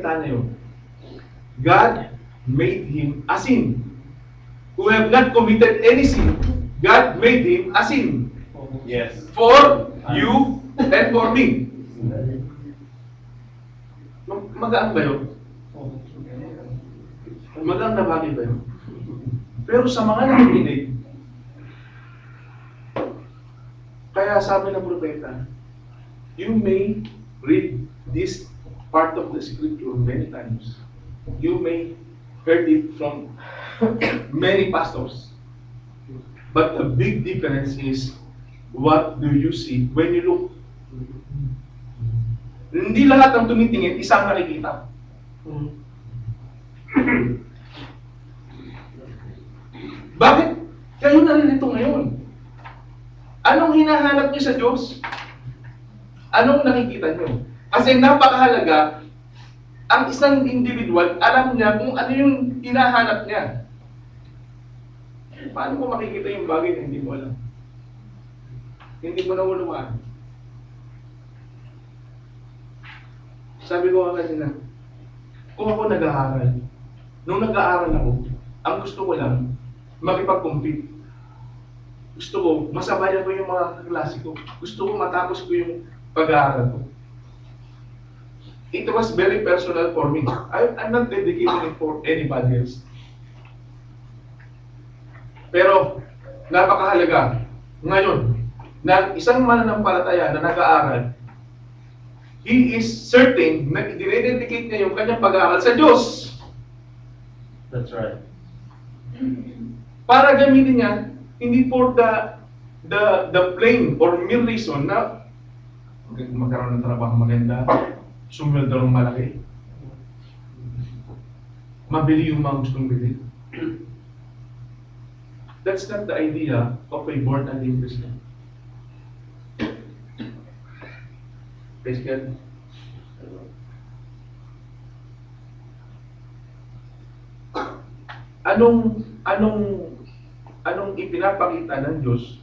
tayo. God made him a sin. Who have not committed any sin, God made him a sin. Yes. For you and for me. Magaan ba yun? Magaan na bagay ba yun? Pero sa mga nakikinig, kaya sabi ng propeta, you may read this part of the scripture many times. You may heard it from many pastors. But the big difference is, what do you see when you look? Hindi lahat ng tumitingin, isang nakikita. Bakit kayo naririto ngayon? Anong hinahanap niyo sa Diyos? Anong nakikita niyo? Kasi napakahalaga, ang isang individual, alam niya kung ano yung hinahanap niya. Paano mo makikita yung bagay na hindi mo alam? Hindi mo naunawaan. Sabi ko nga kanina, kung ako nag-aaral, nung nag-aaral ako, ang gusto ko lang, makipag-compete. Gusto ko, masabayan ko yung mga klase ko. Gusto ko matapos ko yung pag-aaral ko. It was very personal for me. I'm not dedicating it for anybody else. Pero, napakahalaga, ngayon, na isang mananampalataya na nag-aaral, he is certain na i-dedicate niya yung kanyang pag-aaral sa Diyos. That's right. Para gamitin niya, hindi for the plain or mere reason na magkaroon ng trabaho maganda, sumweldo ng malaki, mabili yung mga gustong bili. That's not the idea of a born-again Christian. Praise God. Anong ipinapakita ng Diyos?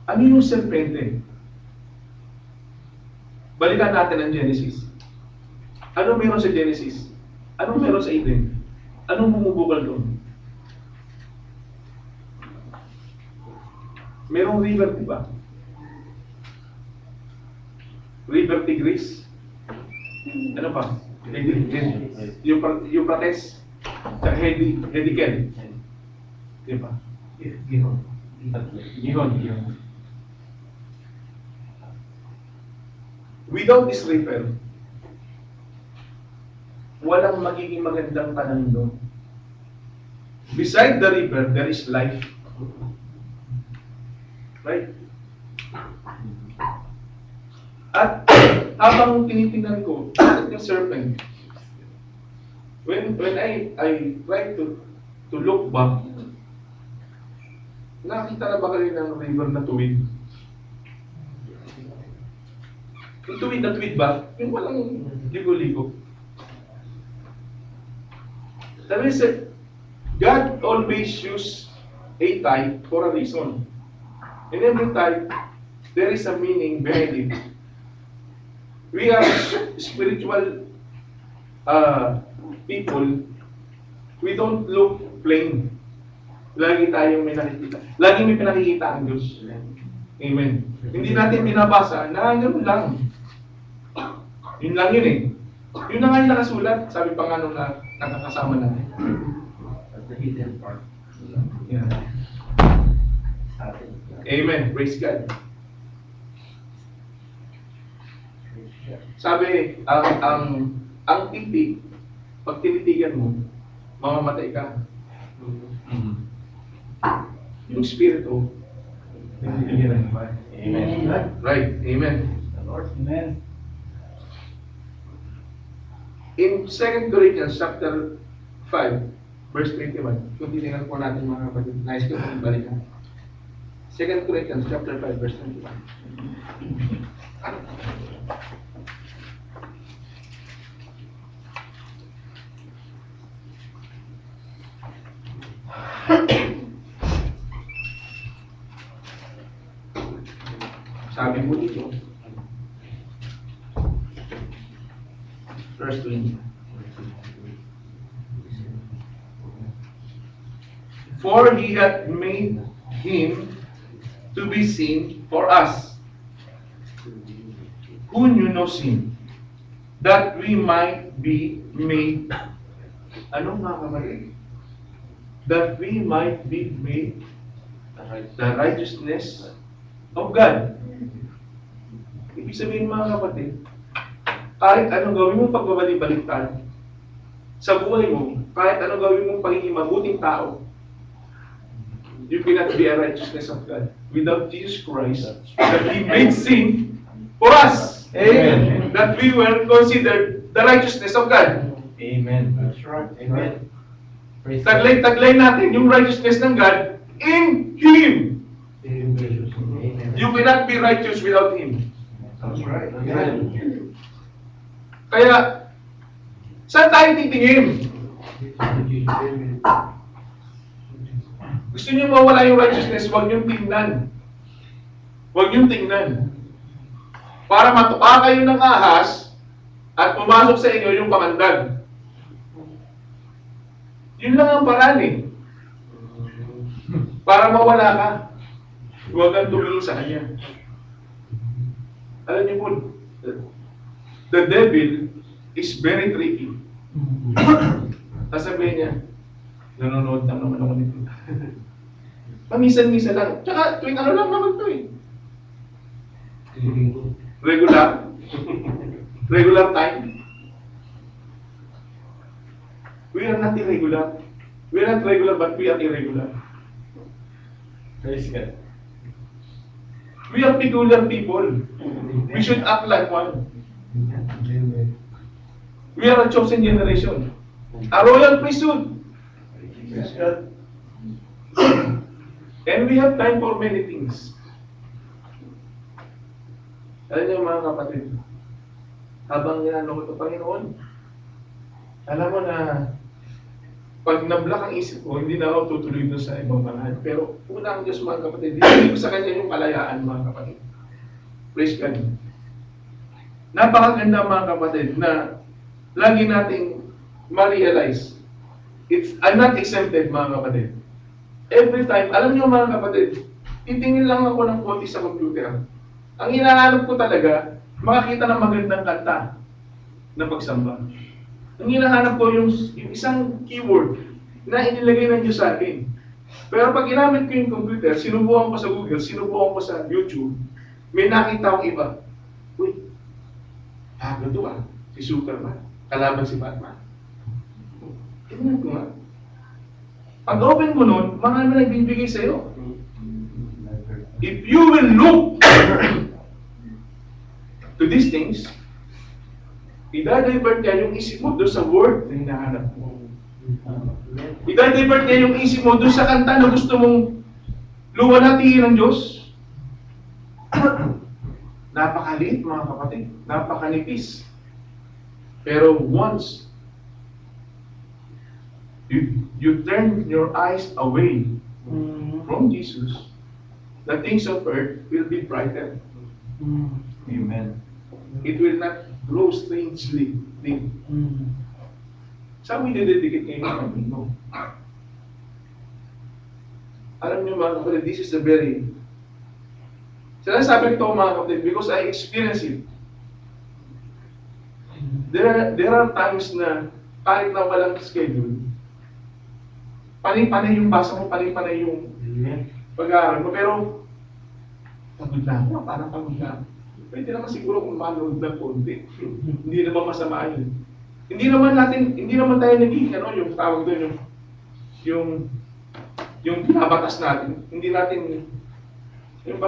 Ano yung serpente? Balikan natin ang Genesis. Ano meron sa Genesis? Anong meron sa Eden? Anong bumubukal doon? Merong river, di ba? River Tigris. Ano pa? Euphrates. Sa Hedikel. Di ba? Gihon. Without this river, walang magiging magandang tanan doon. Beside the river, there is life. Right? At habang tinitingnan ko, bakit yung serpent? When I try to look back, nakita na ba kayo ng river na tuwid? Yung tuwid na tuwid ba? Yung walang ligo-ligo. Sabi niya, God always use a type for a reason. In every type, there is a meaning behind it. We are spiritual people. We don't look plain. Lagi tayong may nakikita. Lagi may pinakikita ang Diyos. Amen. Hindi natin binabasa na gano'n lang. Yun lang yun eh. Yun na nga yung nakasulat. Sabi pa nga nung nakakasama natin. That's the hidden part. Yeah. Amen. Praise God. Sabi, ang titig, pag tinitigan mo, mamamatay ka. Yung spirito, tinitigan mo. Amen. Right. Amen. Lord. Amen. In 2 Corinthians chapter 5, verse 21, kung titingnan po natin mga kapatid, nais ko pong balikan. 2 Corinthians chapter 5, verse 21. Sabi mo dito, Verse 20. For he hath made him to be sin for us, who knew no sin, that we might be made, ano mga kapatid? That we might be made the righteousness of God. Ibig sabihin mga kapatid, kahit anong gawin mong pagbabalik-baliktad sa buhay mo, kahit anong gawin mong pagiging mabuting tao, you cannot be a righteousness of God without Jesus Christ, that He made sin for us. Amen. That we were considered the righteousness of God. Amen. That's right. Amen. Praise God. Taglay natin yung righteousness ng God in Him. Amen. Amen. You cannot be righteous without Him. That's right. Amen. Kaya, saan tayo titingin? Gusto niyo mawala yung righteousness, huwag niyong tingnan. Huwag niyong tingnan. Para matuka kayo ng ahas at pumasok sa inyo yung pamandag. Yun lang ang paraan eh. Para mawala ka. Huwag kang tumingin sa kanya. Alam niyo po, the devil is very tricky. Sasabihin niya, nanonood lang naman ako nito. Paminsan-minsan lang. Tsaka tuwing ano lang naman to eh. Regular. Regular time. We are not irregular. We are not regular but we are irregular. Praise God. We are peculiar people. We should act like one. We are a chosen generation. A royal priesthood. Praise God. And we have time for many things. Alam niyo mga kapatid, habang ginano ko ito, Panginoon, alam mo na pag nablock ang isip ko, hindi na ako tutuloy doon sa ibang panahon. Pero una ang Diyos mga kapatid, hindi ko sa Kanya yung kalayaan mga kapatid. Praise God. Napakaganda mga kapatid na lagi nating ma-realize, I'm not exempted mga kapatid. Every time, alam niyo mga kapatid, titingin lang ako ng konti sa computer. Ang hinahanap ko talaga, makakita ng magandang kanta na pagsamba. Ang hinahanap ko yung isang keyword na inilagay ng Diyos sa akin. Pero pag ginamit ko yung computer, sinubukan ko sa Google, sinubukan ko sa YouTube, may nakita akong iba. Uy, bago ito ah, si Superman, kalaban si Batman. Tingnan ko nga. Pag open mo nun, marami nagbibigay sa'yo. If you will look to these things, idadivert niya yung isip mo doon sa word na hinahanap mo. Idadivert niya yung isip mo doon sa kanta na gusto mong luwalhatiin ng Diyos. Napakaliit mga kapatid, napakanipis. Pero once you turn your eyes away from Jesus, the things of earth will be brighter. Amen. It will not grow strangely dim. Saan mo ididikit ngayon ang pag mo? Alam niyo mga kapatid, this is a very... Sinasabi ko mga kapatid because I experience it. There are times na kahit na walang schedule, panay-panay yung basa mo, panay-panay yung pag-aaral mo, pero pagod na ako, parang pagod na ako. Pwede naman siguro kung manood ng konti. Hindi naman masama yun. Hindi naman tayo naging, yung tawag doon, yung binabatas natin. Hindi natin, yung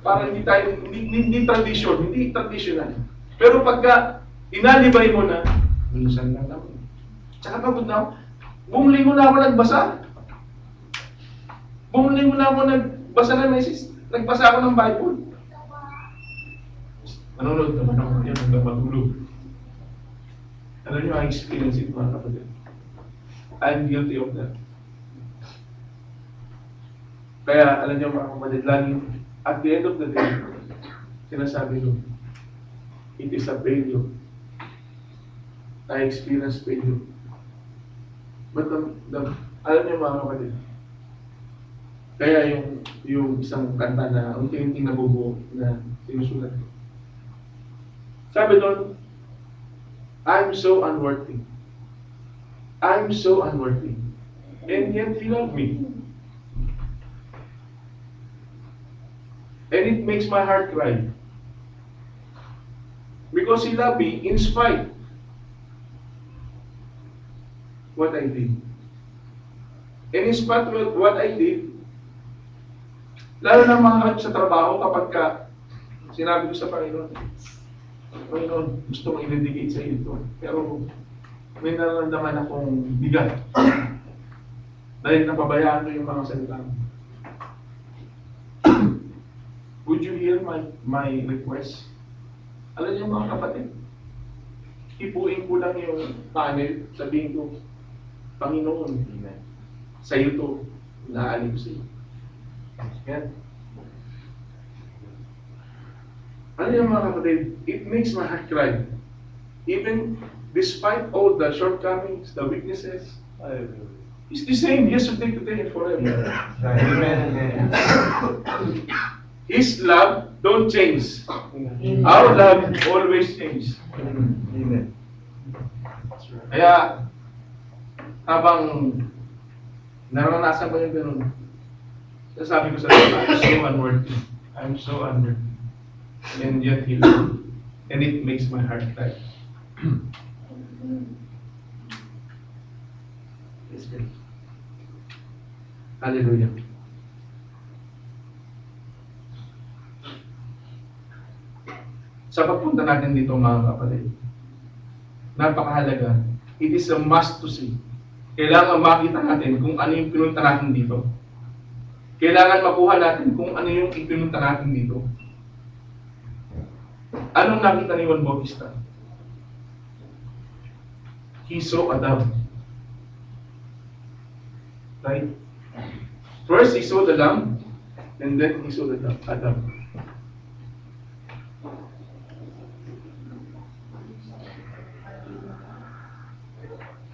parang hindi tradition, hindi traditional. Pero pagka inalibay mo na, minsan lang naman. Tsaka pagod na ako. Buong linggo na ako nagbasa. Buong linggo na ako nagbasa ng message. Nagbasa ako ng Bible. Manonood naman ako yan hanggang matulog. Alam niyo, I experience it mga kapatid. I'm guilty of that. Kaya alam niyo mga kapatid, laging at the end of the day, sinasabi ko, it is a failure I experienced failure. But alam niyo mga kapatid, kaya yung isang kanta na unti-unti nabubuo na sinusulat ko. Sabi doon, I'm so unworthy. I'm so unworthy. And yet He loved me. And it makes my heart cry. Because He loved me in spite what I did. And in spite of what I did, lalo na mga sa trabaho kapag sinabi ko sa Panginoon, Panginoon, gusto kong i-dedicate sa iyo ito. Pero may nararamdaman akong bigat. Dahil napabayaan ko yung mga salita mo. Would you hear my request? Alam niyo mga kapatid, ipuin ko lang yung panel, sabihin ko, Panginoon, sa iyo to, naalim ko sa iyo. Yan. Ano yung mga kapatid? It makes my heart cry. Even despite all the shortcomings, the weaknesses, it's the same yesterday, today, and forever. Amen. His love don't change. Our love always change. Amen. Kaya, habang naranasan ko yung ganun, sasabi ko sa Lord, I'm so unworthy. I'm so unworthy. And yet He loves me. And it makes my heart cry. Yes, God. Hallelujah. Sa pagpunta natin dito mga kapatid, napakahalaga. It is a must to see. Kailangan makita natin kung ano yung pinunta natin dito. Kailangan makuha natin kung ano yung ipinunta natin dito. Anong nakita ni Juan Bautista? He saw Adam. Right? First, he saw the lamb, and then he saw the Adam.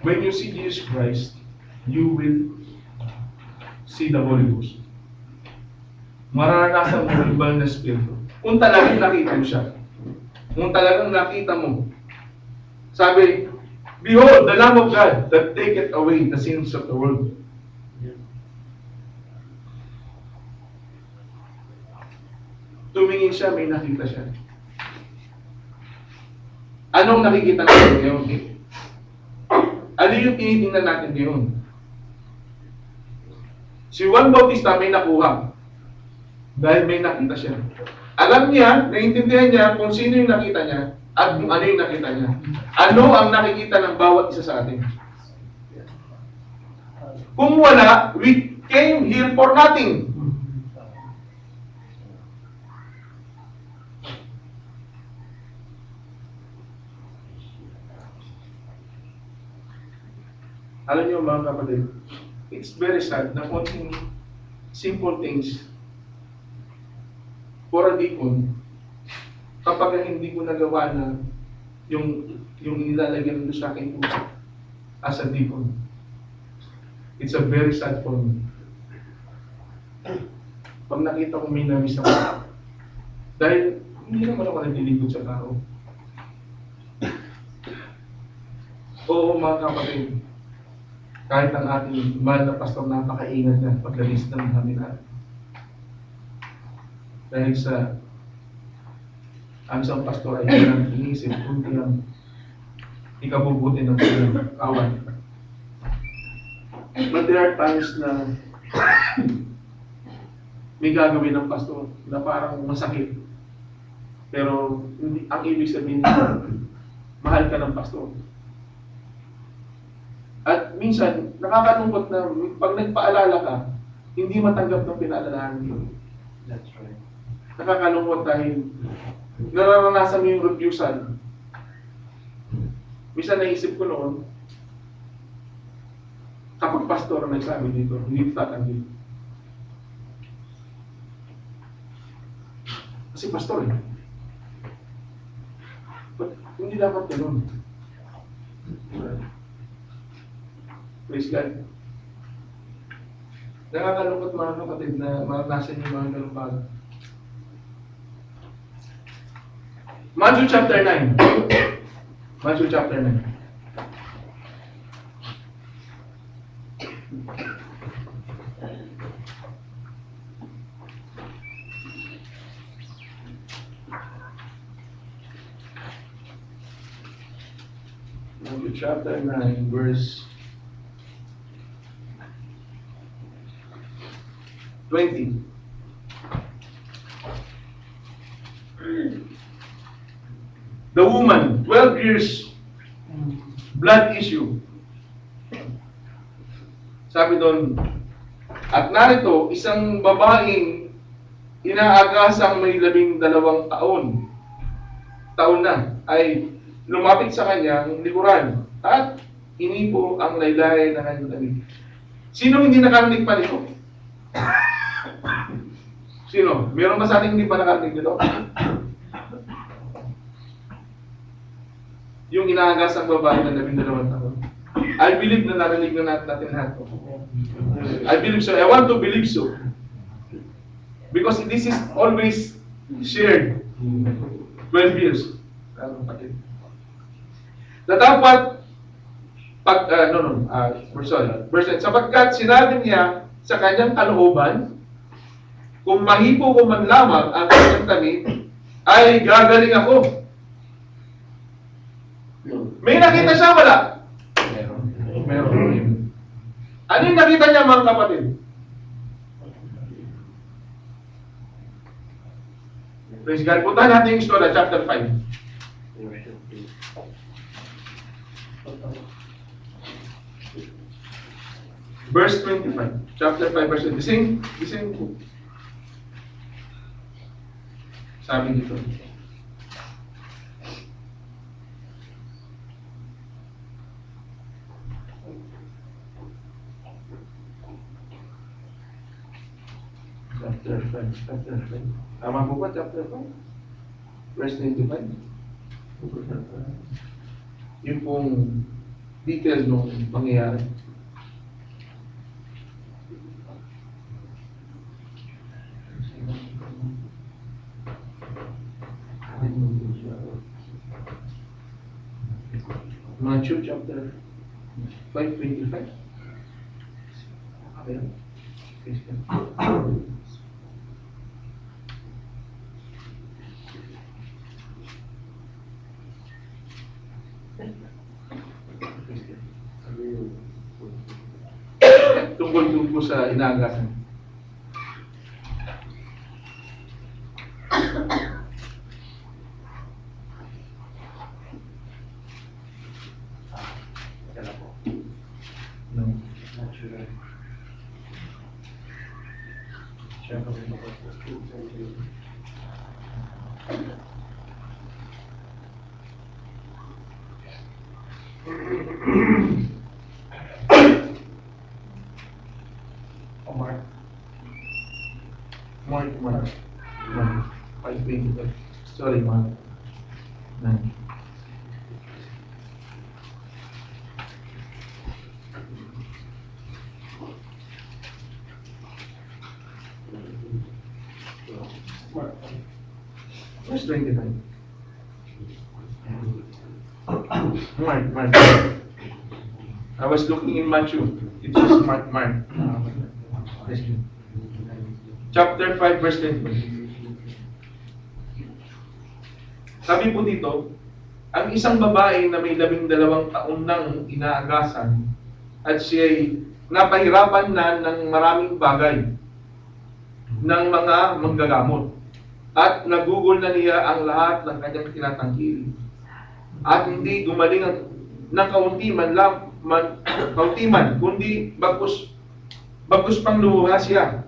When you see Jesus Christ, you will see the Holy Ghost. Mararanasan mo yung ibang na Espiritu. Kung talagang nakita mo siya. Kung talagang nakita mo. Sabi, Behold, the Lamb of God that taketh away the sins of the world. Tumingin siya, may nakita siya. Anong nakikita natin ngayon? Ano yung tinitingnan natin ngayon? Si Juan Bautista may nakuha. Dahil may nakita siya. Alam niya, naiintindihan niya kung sino yung nakita niya at kung ano yung nakita niya. Ano ang nakikita ng bawat isa sa atin? Kung wala, we came here for nothing. Alam niyo mga kapatid, it's very sad na konting simple things for a deacon, kapag hindi ko nagawa na yung nilalagyan mo sa akin as a deacon, it's a very sad for me. Pag nakita ko may namiss ako, dahil hindi naman ako naglilingkod sa tao. Oo mga kapatid, kahit ang ating mahal na pastor napakaingat na paglalis ng kami natin. Dahil sa ang isang pastor ay kailang inisip kundi ang ikabubuti ng kanyang kawan. But there are times na may gagawin ng pastor na parang masakit. Pero hindi, ang ibig sabihin nito, mahal ka ng pastor. At minsan, nakakalungkot na pag nagpaalala ka, hindi matanggap ng pinaalalahan mo. That's right. Nakakalungkot dahil nararanasan mo yung refusal. Minsan naisip ko noon, kapag pastor ang nagsabi dito, hindi tatanggil. Kasi pastor eh. But hindi dapat ganun. Praise God. Nakakalungkot mga kapatid na maranasan yung mga ganung bagay. Matthew chapter 9. Matthew chapter 9. Matthew chapter 9, verse 20. The woman, 12 years, blood issue. Sabi doon, at narito, isang babaeng inaagasang may 12 taon na, ay lumapit sa kanyang likuran at inipo ang laylay ng kanyang damit. Sino hindi nakarinig pa nito? Sino? Meron ba sa ating hindi pa nakarinig nito? Yung inaagas ang babae ng 12 taon. I believe na narinig na natin lahat. I believe so. I want to believe so. Because this is always shared. 12 years. Na dapat verse 8. Sapagkat sinabi niya sa kanyang kalooban, kung mahipo ko man lamang ang kanyang damit, ay gagaling ako. May nakita siya, wala? Meron. Ano yung nakita niya mga kapatid? Praise God. Puntahan natin yung Istorya, chapter 5. Verse 25. Chapter 5, verse 20. The same book. Sabi dito. Chapter 5. Tama po ba? Chapter 5? Verse 25. Yung pong details nung pangyayari. Matthew chapter 5:25. Okay. Tungkol po sa inaagasan. No. Natural. Mark. 5:25. Sorry, Mark. 9. Verse 29. Mark. I was looking in Matthew. It says Mark. Chapter 5, verse 20. Sabi po dito, ang isang babae na may 12 taon nang inaagasan at siya'y napahirapan na ng maraming bagay ng mga manggagamot at nagugol na niya ang lahat ng kanyang tinatangkil at hindi gumaling ng kaunti man, kundi bagkus pang lumuha siya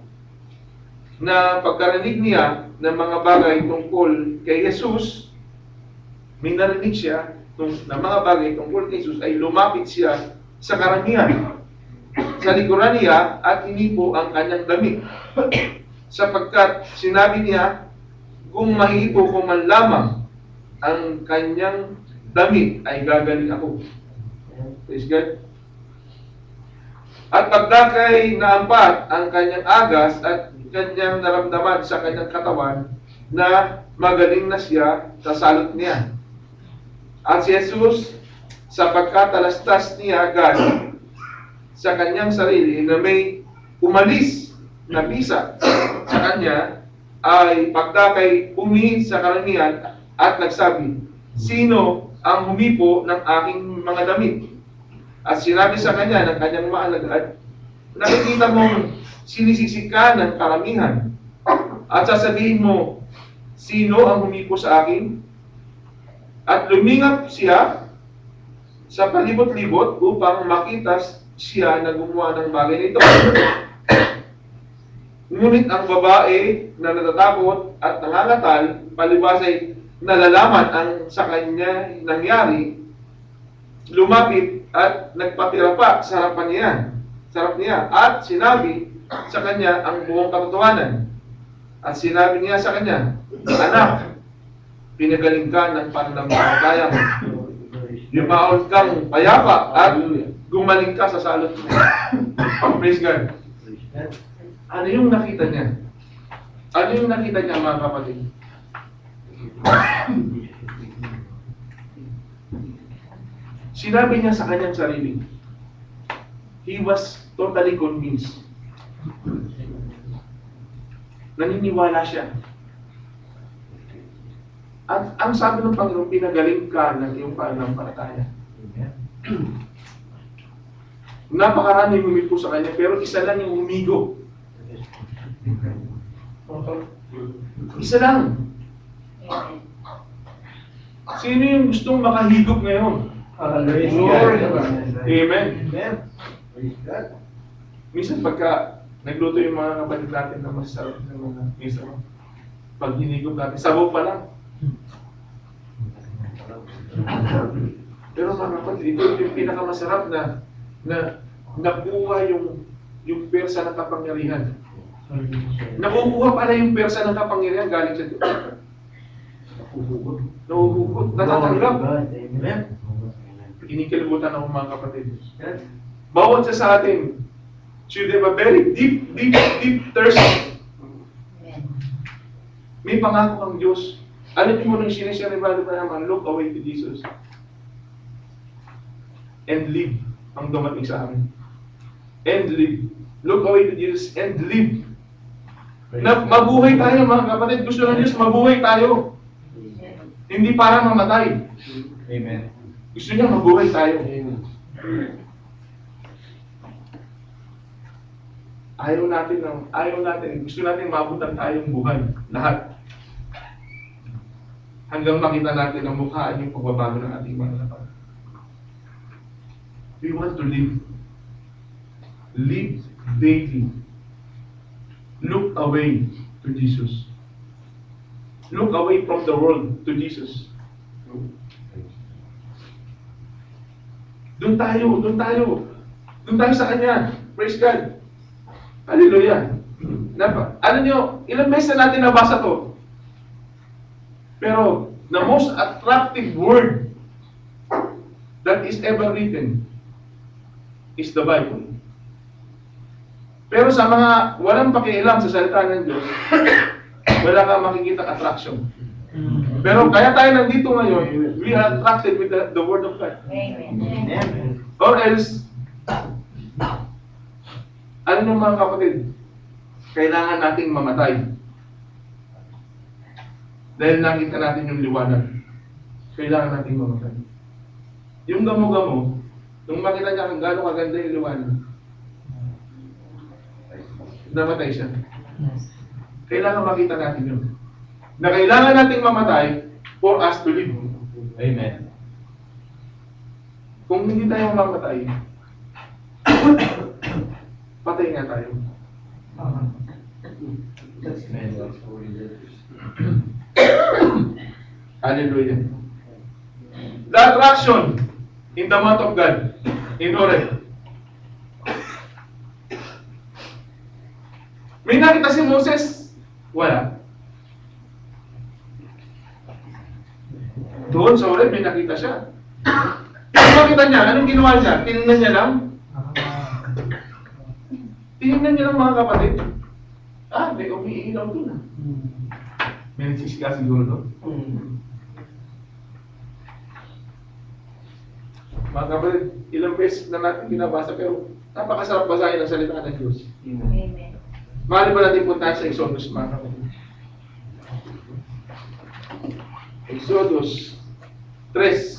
na pagkarinig niya ng mga bagay tungkol kay Jesus. May narinig siya ng mga bagay tungkol kay Jesus ay lumapit siya sa karangian sa likuran niya at inipo ang kanyang damit sapagkat sinabi niya, kung mahipo ko man lamang ang kanyang damit ay gagaling ako. Praise God. At pagdakay naampat ang kanyang agas at kanyang naramdaman sa kanyang katawan na magaling na siya sa salot niya. At si Jesus, sapagkat talastas niya agad sa kanyang sarili na may umalis na bisa sa kanya, ay pagdakay umihit sa karamihan at nagsabi, "Sino ang humipo ng aking mga damit?" At sinabi sa kanya ng kanyang maalagad, "Nakikita mong sinisisi ka ng karamihan. At sasabihin mo, sino ang humipo sa akin?" At lumingap siya sa palibot-libot upang makita siya na gumawa ng bagay nito. Ngunit ang babae na natatakot at nangangatal, palibas ay nalalaman ang sa kanya nangyari, lumapit at nagpatira pa sa harap niya at sinabi sa kanya ang buong katotohanan. At sinabi niya sa kanya, "Anak, pinagaling ka ng pananampalataya mo. Lumaon kang payapa at gumaling ka sa salot mo." Praise God. Ano yung nakita niya? Ano yung nakita niya, mga kapatid? Sinabi niya sa kanyang sarili. He was totally convinced. Naniniwala siya. At ang sabi ng Panginoon, pinagaling ka ng iyong pananampalataya. Napakarami humipo sa kanya, pero isa lang yung humigo. Isa lang. Sino yung gustong makahigop ngayon? Amen. Minsan pagka nagluto yung mga kapatid natin na masarap ng mga minsan, pag hinigop natin, sabaw pa lang. Pero mga kapatid, ito yung pinakamasarap na nakuha yung persa ng kapangyarihan. Nakukuha pala yung persa ng kapangyarihan galing sa Diyos. Nahuhugot. Natatanggap. Kinikilimutan ako, mga kapatid. Bawat sa atin should have a very deep thirst. May pangako ang Diyos. Alam niyo mo nung sinishare ni Brother Branham, look away to Jesus and live ang dumating sa amin. And live. Look away to Jesus and live. Na mabuhay tayo, mga kapatid. Gusto ng Diyos, mabuhay tayo. Hindi para mamatay. Amen. Gusto niya mabuhay tayo. Ayaw natin, gusto natin mabutan tayong buhay. Lahat. Hanggang makita natin ang mukhaan yung pagbabago ng ating mga kapatid. We want to live. Live daily. Look away to Jesus. Look away from the world to Jesus. Doon tayo sa Kanya. Praise God. Hallelujah. Alam nyo, ilang beses na natin nabasa to. Pero, the most attractive word that is ever written is the Bible. Pero sa mga walang pakialam sa salita ng Diyos, wala kang makikita attraction. Pero kaya tayo nandito ngayon, we are attracted with the Word of God. Amen. Or else, ano ng mga kapatid? Kailangan nating mamatay. Dahil nakita natin yung liwanag. Kailangan nating mamatay. Yung gamo-gamo, nung makita niya kung gaano kaganda yung liwanag, namatay siya. Kailangan makita natin yun. Na kailangan nating mamatay for us to live. Amen. Kung hindi tayo mamatay, patay nga tayo. Hallelujah. The attraction in the mouth of God. In order. May nakita si Moses? Wala. Doon sa ulit, may nakita siya. Ano nakita niya? Anong ginawa niya? Tinignan niya lang? Tinignan niyo lang mga kapatid. May umiilaw doon ah. May nagsisika siguro doon. Mga kapatid, ilang beses na natin binabasa pero napakasarap basahin ang salita ng Diyos. Amen. Mahali ba natin punta sa Exodus mga kapatid? Exodus 3.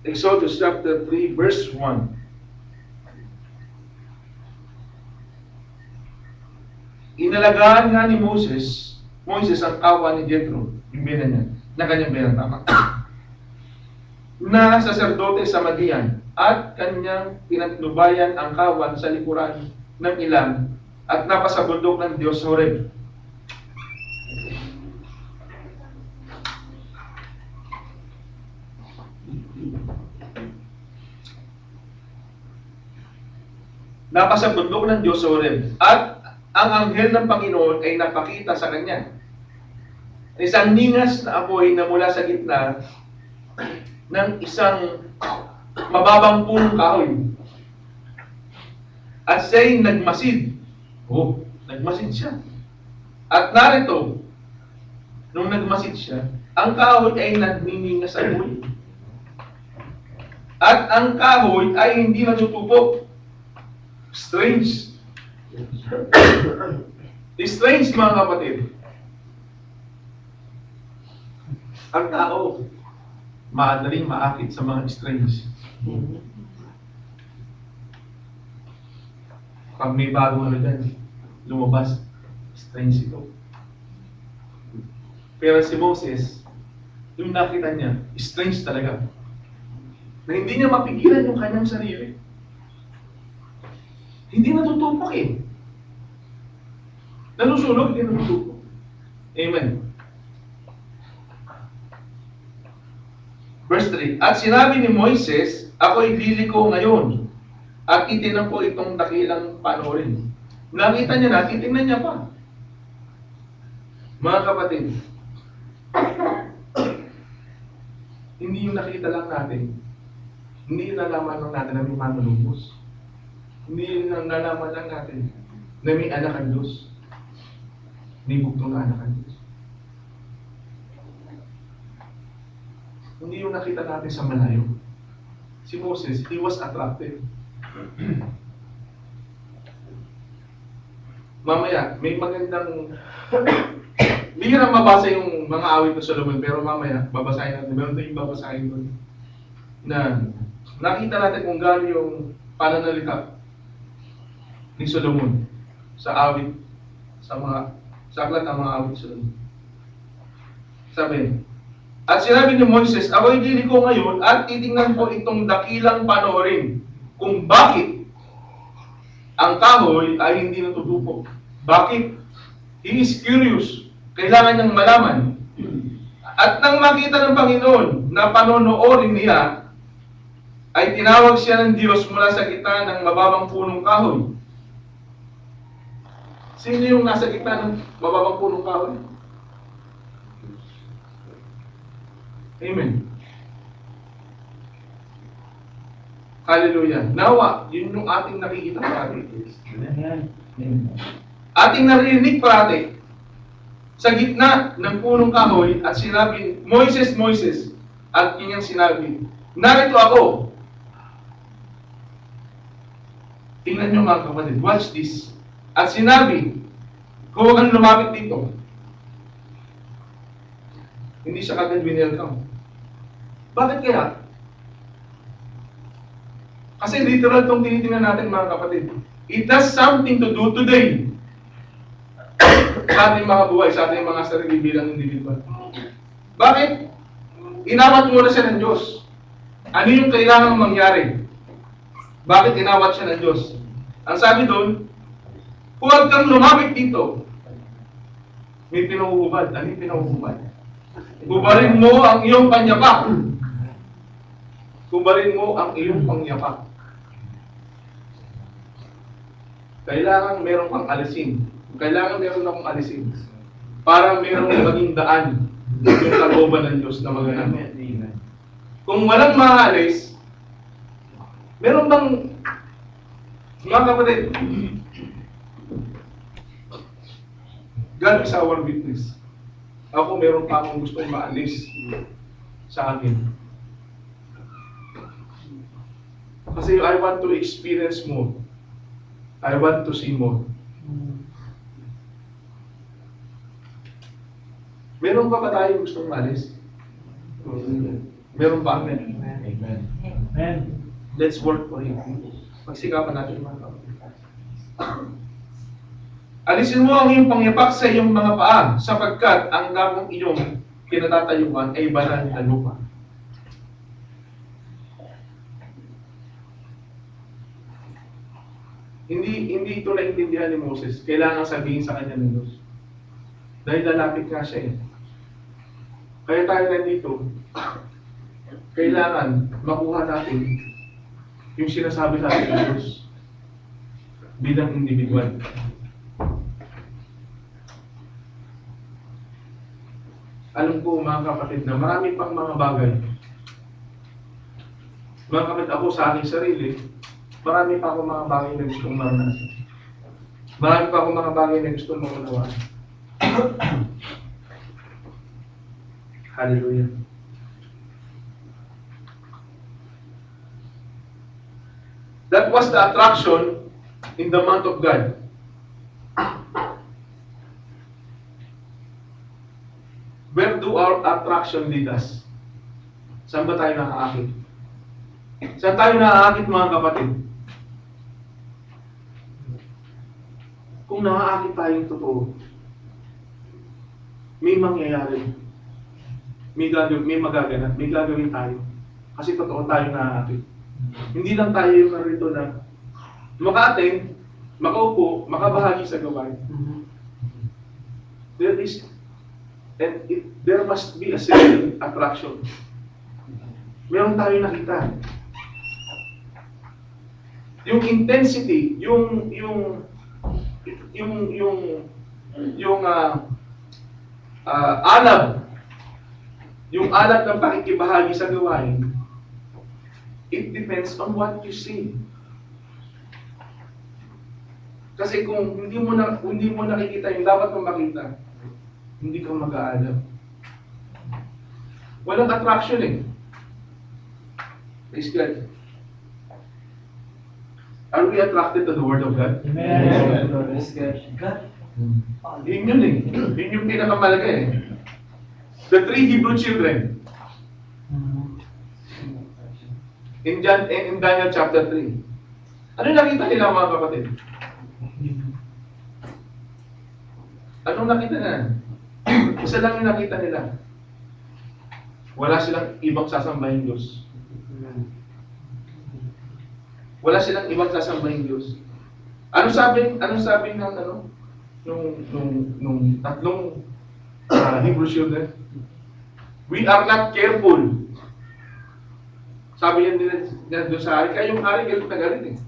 Exodus chapter 3 verse 1. Inalagaan nga ni Moises ang awa ni Jethro, yung bina niya, na kanyang binatama, na saserdote sa Madian, at kanyang pinatnubayan ang kawan sa likuran ng ilang, at napasabundok ng Diyos Horeb. Napasabundok ng Diyos Horeb, at ang anghel ng Panginoon ay napakita sa kanya. Isang ningas na apoy na mula sa gitna ng isang mababang punong kahoy. At siya'y nagmasid. Nagmasid siya. At narito, nung nagmasid siya, ang kahoy ay nagniningas apoy. At ang kahoy ay hindi natutupok. Strange. Strange mga kapatid. Ang tao, madaling maakit sa mga strange. Pag may bagong dyan, lumabas, strange ito. Pero si Moses, yung nakita niya, strange talaga. Na hindi niya mapigilan yung kanyang sarili. Hindi natutupok eh. Nalusulog, hindi natutupok. Amen. Verse 3, at sinabi ni Moises, ako'y liliko ngayon, at itinan ko itong dakilang panoorin. Nakita niya na, titingnan niya pa. Mga kapatid, hindi yung nakita lang natin, hindi yung nalaman lang natin na may manulubos. Hindi yung nalaman lang natin na may anak ang Diyos. May bugtong na anak ang Diyos. Hindi yung nakita natin sa malayo. Si Moses, he was attracted. Mamaya, may magandang bihirang mabasa yung mga awit ng Solomon, pero mamaya, babasahin natin. Meron tayong babasahin doon. Na nakita natin kung gaano yung pananalita ni Solomon sa awit, sa aklat ng mga awit Solomon. Sabi, at sinabi ni Moises, ako'y liliko ngayon at titingnan ko itong dakilang panoorin kung bakit ang kahoy ay hindi natutupok. Bakit? He is curious. Kailangan niyang malaman. At nang makita ng Panginoon na panonoorin niya, ay tinawag siya ng Diyos mula sa gitna ng mababang punong kahoy. Sino yung nasa gitna ng mababang punong kahoy? Amen. Hallelujah. Nawa, yun yung ating nakikita parati. Ating narinig parati sa gitna ng punong kahoy at sinabi, Moises, Moises, at kanyang sinabi, narito ako. Tingnan nyo mga kapatid, watch this. At sinabi, huwag kang lumapit dito. Hindi siya kagad winelcome. Bakit kaya? Kasi literal itong tinitingnan natin mga kapatid. It has something to do today sa ating mga buhay, sa ating mga sarili bilang individual. Bakit? Inawat muna siya ng Diyos. Ano yung kailangang mangyari? Bakit inawat siya ng Diyos? Ang sabi doon, huwag kang lumapit dito. May pinuhubad. Ano yung pinuhubad? Hubarin mo ang iyong panyapak. Hubarin mo ang iyong pangyapak. Kailangan meron kang alisin. Kailangan meron akong alisin. Para meron maging daan yung kalooban ng Diyos na magandang. Amen. Kung walang maalis, meron bang, mga kapatid, God is our witness. Ako meron pa akong gustong maalis sa akin. Kasi I want to experience more. I want to see more. Meron pa ba tayo gustong maalis? Meron pa? Amen. Amen. Let's work for it. Pagsikapan natin mga kapatid. Alisin mo ang iyong pangyapak sa iyong mga paa, sapagkat ang damong iyong kinatatayuan ay banal na lupa. Hindi ito naintindihan ni Moses. Kailangan sabihin sa kanya ng Diyos. Dahil lalapit nga siya eh. Kaya tayo nandito, kailangan makuha natin yung sinasabi sa atin ng Diyos bilang individual. Alam ko mga kapatid na marami pang mga bagay. Mga kapatid, ako sa aking sarili, marami pa akong mga bagay na gustong maranasan. Marami pa akong mga bagay na gustong maunawaan. Hallelujah. That was the attraction in the month of God. Where do our attraction lead us? Saan ba tayo nakaakit? Saan tayo nakaakit mga kapatid? Kung nakaakit tayong totoo, may mangyayari. May magaganap. May gagawin tayo. Kasi totoo tayo nakaakit. Hindi lang tayo yung narito na maka-attend, makaupo, makabahagi sa gawain. There must be a certain attraction. Meron tayo nakita. Yung intensity, yung alab, yung alab ng pakikibahagi sa gawain, it depends on what you see. Kasi kung hindi mo nakikita yung dapat mong makita, hindi ka mag-aalab. Walang attraction eh. Praise God. Are we attracted to the Word of God? Amen. Yun eh. Yun yung pinakamalaga eh. The 3 Hebrew children. In Daniel chapter 3. Ano nakita nila mga kapatid? Anong nakita na? Isa lang yung nakita nila. Wala silang ibang sasambahin Diyos. Wala silang ibang sasambahin Diyos. Anong sabi ng nung tatlong Hebrew children? We are not careful. Sabi nila doon sa hari, kaya yung hari galit na galit eh.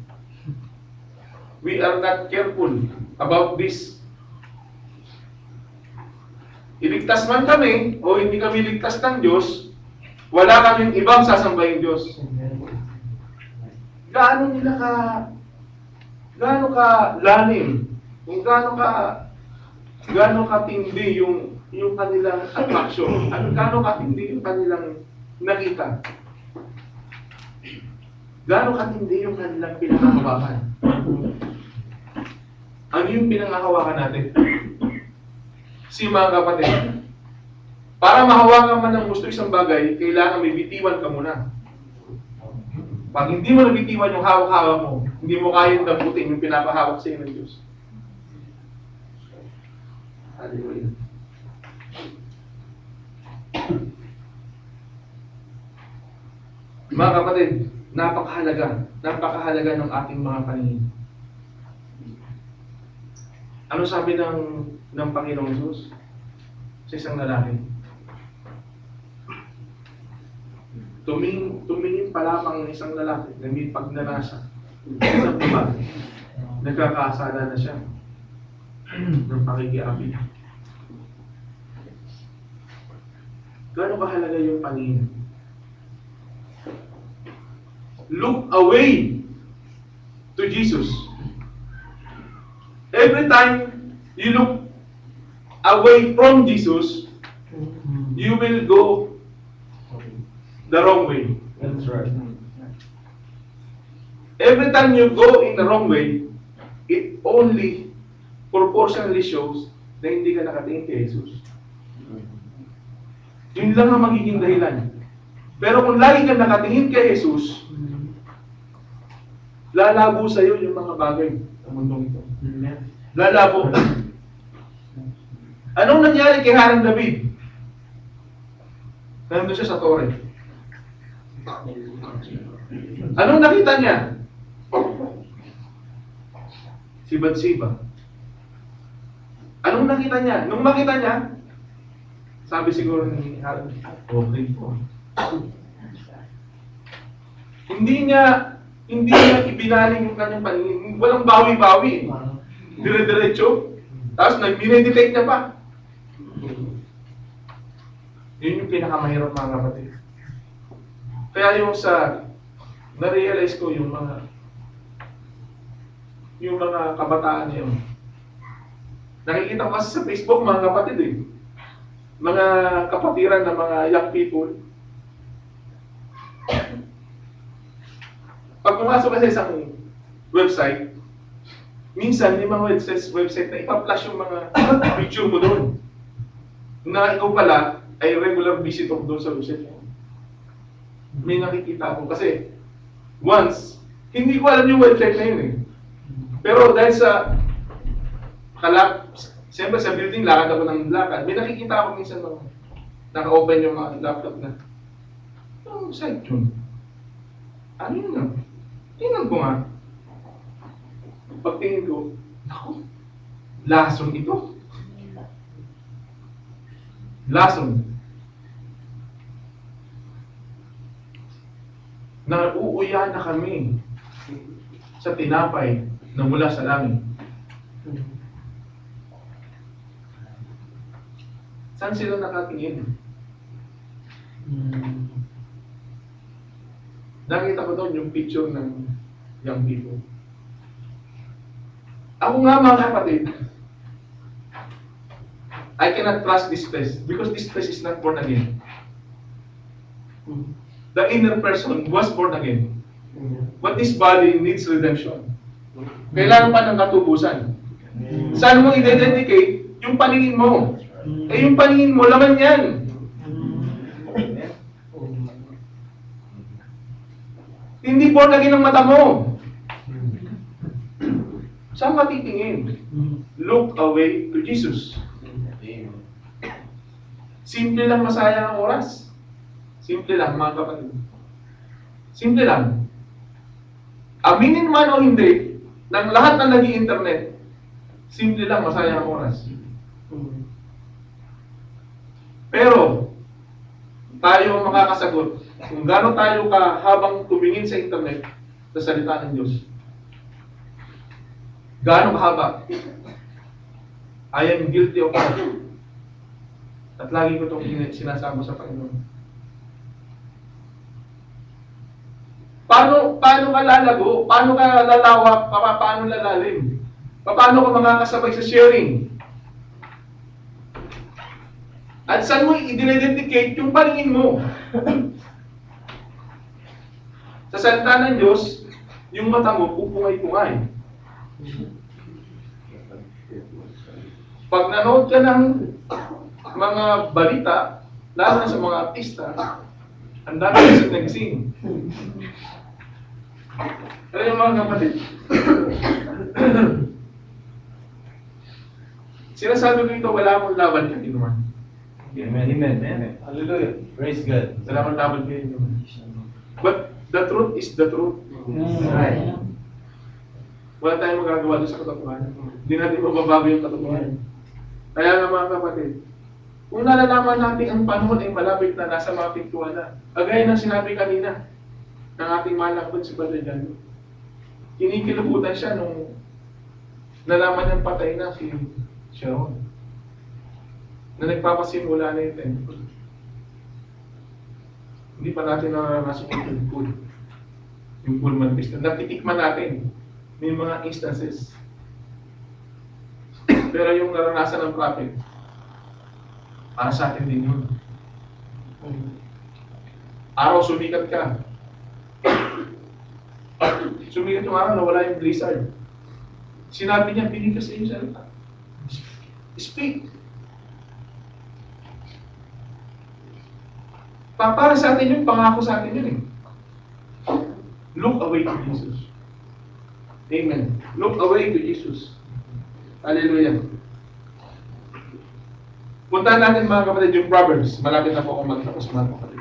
We are not careful about this. Iligtas man kami o hindi kami ligtas ng Diyos, wala kaming ibang sasambahin Diyos. Gaano ka lalim, gaano ka tindi yung kanilang attraction, gaano ka tindi yung kanilang nakita, gaano ka tindi yung kanilang pinangahawakan. Ano yung pinangahawakan natin? Si mga kapatid, para mahawakan man ng gusto isang bagay, kailangan may bitiwan ka muna. Pag hindi mo nabitiwan yung hawak-hawak mo, hindi mo kayang damputin yung pinapahawak sa iyo ng Diyos. Hallelujah. Mga kapatid, napakahalaga ng ating mga paningin. Ano sabi ng Panginoong Jesus sa isang lalaki? Tumingin pa lamang ng isang lalaki na may pagnanasa Isang iba, nagkakasala na siya ng pakikiapi. Gaano kahalaga yung paningin? Look away to Jesus. Every time you look away from Jesus, you will go the wrong way. That's right. Every time you go in the wrong way, it only proportionally shows na hindi ka nakatingin kay Jesus. Yun lang ang magiging dahilan. Pero kung lagi ka nakatingin kay Jesus, lalabo sa iyo yung mga bagay sa mundong ito. Lalabo. Anong nangyari kay Harang David? Nandun siya sa tore. Anong nakita niya? Si Bathsheba. Anong nakita niya? Nung makita niya, sabi siguro ni Harang, okay po. Hindi niya ibinaling yung kanyang paningin. Walang bawi-bawi. Dire-diretso. Tapos nag-mineditake niya pa. Yun yung pinakamahirap mga kapatid. Kaya yung na-realize ko yung mga kabataan niya yun. Nakikita ko kasi sa Facebook mga kapatid eh. Mga kapatiran na mga young people. Pag pumasok ka sa isang website, minsan yung mga website na ipa-flash yung mga picture mo doon. Na ikaw pala ay regular visitor doon sa website mo. May nakikita ako kasi once, hindi ko alam yung website na yun eh. Pero dahil sa siyempre sa building, lakad ako ng lakad. May nakikita ako minsan naka-open yung mga laptop na. Anong site yun? Ano yun na? Tingnan ko nga. Pagtingin ko, naku, lason ito. Lason. Nauuya na kami sa tinapay na mula sa langit. Saan sila nakatingin? Nakita ko doon yung picture ng young people. Ako nga mga kapatid, I cannot trust this place because this place is not born again. The inner person was born again. But this body needs redemption. Kailangan pa ng katubusan. Saan mo i-dedicate yung paningin mo? Eh yung paningin mo, laman yan. Hindi born again ang mata mo. Saan ka titingin? Look away to Jesus. Simple lang masayang ang oras. Simple lang mga kapatid. Simple lang. Aminin man o hindi, ng lahat na nag-i-internet, simple lang masayang ang oras. Pero, tayo ang makakasagot kung gaano tayo habang tumingin sa internet sa salita ng Diyos. Gaano kahaba? I am guilty of that. At lagi ko itong sinasama sa Panginoon. Paano ka lalago? Paano ka lalawak? Paano lalalim? Paano ka makakasabay sa sharing? At saan mo i-dedicate yung paningin mo? Sa salita ng Diyos, yung mata mo pupungay-pungay. Pag nanood ka ng mga balita, lalo na sa mga artista, ang dami kasi nag-sing. Pero yung mga kapatid, sinasabi ko ito, wala akong laban kay inuman. Amen. Amen. Hallelujah. Praise God. Wala akong laban kay inuman. But the truth is the truth. Right. Wala tayong magagawa doon sa katotohanan. Hindi natin mababago yung katotohanan. Kaya nga mga kapatid, kung nalalaman natin ang panahon ay malapit na nasa mga pintuan na, agaya ng sinabi kanina ng ating malakot si Padre Jano, Kinikilabutan siya nung nalaman niyang patay na si Sharon. Na nagpapasimula na yung temple. Hindi pa natin nararanasan yung full. Yung full manifestation. Natitikman natin. May mga instances. Pero yung naranasan ng prophet, para sa atin din yun. Araw sumikat ka. Sumikat yung araw, nawala yung blizzard. Sinabi niya, pinig ka sa iyo salita. Speak. Para sa atin yun, pangako sa atin yun eh. Look away to Jesus. Amen. Look away to Jesus. Hallelujah. Puntahan natin mga kapatid yung Proverbs. Malapit na po akong magtapos mga kapatid.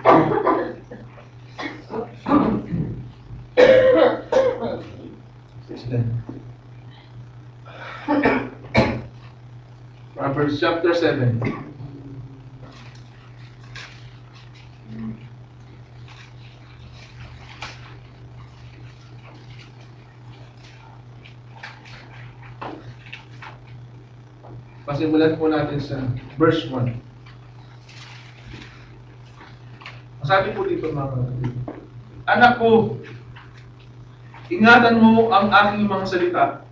Proverbs chapter 7. Pasimulan po natin sa verse 1. Sabi po dito mga kapatid, anak ko, ingatan mo ang aking mga salita